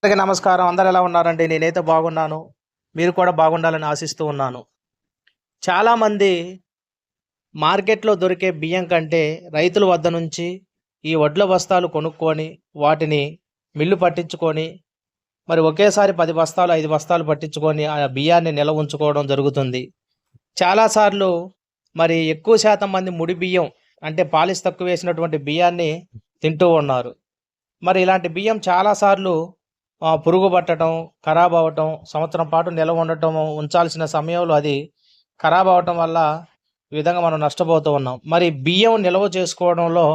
అందరికీ నమస్కారం. అందరు ఎలా ఉన్నారండి? నేనైతే బాగున్నాను. మీరు కూడా బాగుండాలని ఆశిస్తూ ఉన్నాను. చాలామంది మార్కెట్‌లో దొరికే బియ్యం కంటే రైతుల వద్ద నుంచి ఈ వడ్ల బస్తాలు కొనుక్కొని, వాటిని మిల్లు పట్టించుకొని, మరి ఒకేసారి 10 బస్తాలు, 5 బస్తాలు పట్టించుకొని ఆ బియ్యాన్ని నిల్వ ఉంచుకోవడం జరుగుతుంది. చాలా సార్లు మరి ఎక్కువ శాతం మంది ముడి బియ్యం అంటే పాలిష్ తక్కువేసినటువంటి బియ్యాన్ని తింటూ ఉన్నారు. మరి ఇలాంటి బియ్యం చాలా సార్లు పురుగు పట్టడం, ఖరాబ్ అవ్వటం, సంవత్సరం పాటు నిల్వ ఉండటం, ఉంచాల్సిన సమయంలో అది ఖరాబ్ అవ్వటం వల్ల ఈ విధంగా మనం నష్టపోతూ ఉన్నాం. మరి బియ్యం నిల్వ చేసుకోవడంలో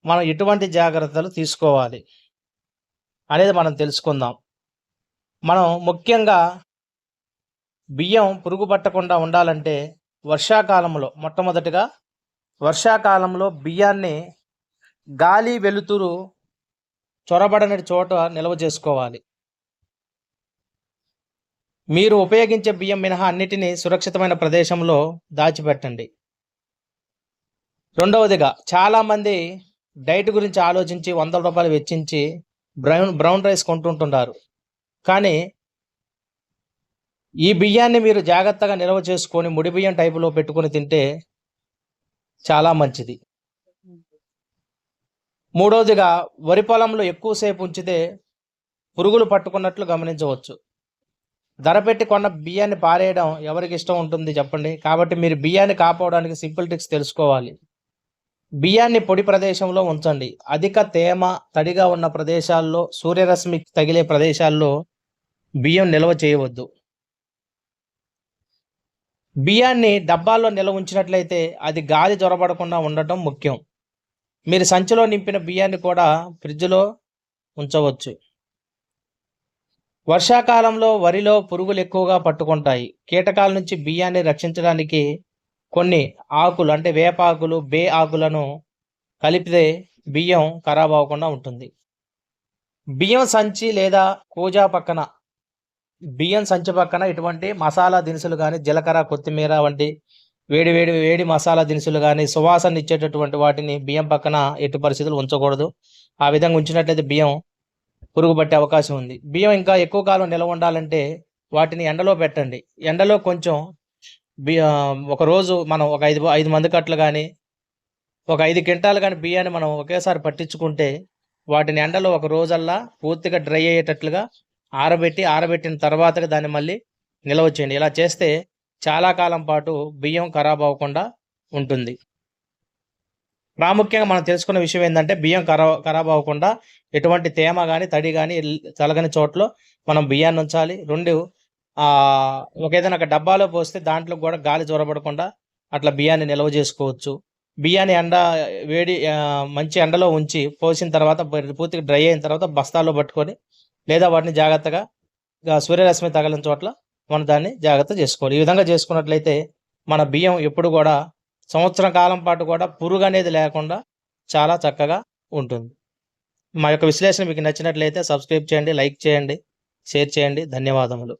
మనం ఎటువంటి జాగ్రత్తలు తీసుకోవాలి అనేది మనం తెలుసుకుందాం. మనం ముఖ్యంగా బియ్యం పురుగు పట్టకుండా ఉండాలంటే మొట్టమొదటిగా వర్షాకాలంలో బియ్యాన్ని గాలి, వెలుతురు చొరబడని చోట నిల్వ చేసుకోవాలి. మీరు ఉపయోగించే బియ్యం మినహా అన్నిటినీ సురక్షితమైన ప్రదేశంలో దాచిపెట్టండి. రెండవదిగా చాలామంది డైట్ గురించి ఆలోచించి ₹100 వెచ్చించి బ్రౌన్ రైస్ కొంటుంటున్నారు. కానీ ఈ బియ్యాన్ని మీరు జాగ్రత్తగా నిల్వ చేసుకొని ముడి బియ్యం టైపులో పెట్టుకొని తింటే చాలా మంచిది. మూడవదిగా వరి పొలంలో ఎక్కువసేపు ఉంచితే పురుగులు పట్టుకున్నట్లు గమనించవచ్చు. ధర పెట్టి కొన్న బియ్యాన్ని పారేయడం ఎవరికి ఇష్టం ఉంటుంది చెప్పండి? కాబట్టి మీరు బియ్యాన్ని కాపాడడానికి సింపుల్ ట్రిక్స్ తెలుసుకోవాలి. బియ్యాన్ని పొడి ప్రదేశంలో ఉంచండి. అధిక తేమ, తడిగా ఉన్న ప్రదేశాల్లో, సూర్యరశ్మి తగిలే ప్రదేశాల్లో బియ్యం నిల్వ చేయవద్దు. బియ్యాన్ని డబ్బాల్లో నిల్వ ఉంచినట్లయితే అది గాలి జొరబడకుండా ఉండటం ముఖ్యం. మీరు సంచిలో నింపిన బియ్యాన్ని కూడా ఫ్రిడ్జ్లో ఉంచవచ్చు. వర్షాకాలంలో వరిలో పురుగులు ఎక్కువగా పట్టుకుంటాయి. కీటకాల నుంచి బియ్యాన్ని రక్షించడానికి కొన్ని ఆకులు అంటే వేపాకులు, బే ఆకులను కలిపితే బియ్యం ఖరాబ్ అవ్వకుండా ఉంటుంది. బియ్యం సంచి లేదా కూజా పక్కన బియ్యం సంచి పక్కన ఇటువంటి మసాలా దినుసులు కానీ, జీలకర్ర, కొత్తిమీర వంటి వేడి మసాలా దినుసులు కానీ, సువాసన ఇచ్చేటటువంటి వాటిని బియ్యం పక్కన ఎట్టి పరిస్థితులు ఉంచకూడదు. ఆ విధంగా ఉంచినట్లయితే బియ్యం పురుగు పట్టే అవకాశం ఉంది. బియ్యం ఇంకా ఎక్కువ కాలం నిల్వ ఉండాలంటే వాటిని ఎండలో పెట్టండి. ఎండలో కొంచెం ఒకరోజు మనం ఒక 5 మంది కట్టలు కానీ, ఒక 5 క్వింటాలు కానీ బియ్యాన్ని మనం ఒకేసారి పట్టించుకుంటే వాటిని ఎండలో ఒక రోజల్లా పూర్తిగా డ్రై అయ్యేటట్లుగా ఆరబెట్టిన తర్వాత దాన్ని మళ్ళీ నిల్వ చేయండి. ఇలా చేస్తే చాలా కాలం పాటు బియ్యం ఖరాబ్ అవ్వకుండా ఉంటుంది. ప్రాముఖ్యంగా మనం తెలుసుకున్న విషయం ఏంటంటే బియ్యం ఖరాబ్ అవ్వకుండా ఎటువంటి తేమ కానీ, తడి కానీ తలగని చోట్ల మనం బియ్యాన్ని ఉంచాలి. ఏదైనా ఒక డబ్బాలో పోస్తే దాంట్లో కూడా గాలి చొరబడకుండా అట్లా బియ్యాన్ని నిల్వ చేసుకోవచ్చు. బియ్యాన్ని మంచి ఎండలో ఉంచి పోసిన తర్వాత పూర్తిగా డ్రై అయిన తర్వాత బస్తాల్లో పట్టుకొని లేదా వాటిని జాగ్రత్తగా సూర్యరశ్మి తగలని చోట్ల మనం దాన్ని జాగ్రత్త చేసుకోవాలి. ఈ విధంగా చేసుకున్నట్లయితే మన బియ్యం ఎప్పుడు కూడా సంవత్సరం కాలం పాటు కూడా పురుగు అనేది లేకుండా చాలా చక్కగా ఉంటుంది. మా యొక్క విశ్లేషణ మీకు నచ్చినట్లయితే సబ్స్క్రైబ్ చేయండి, లైక్ చేయండి, షేర్ చేయండి. ధన్యవాదములు.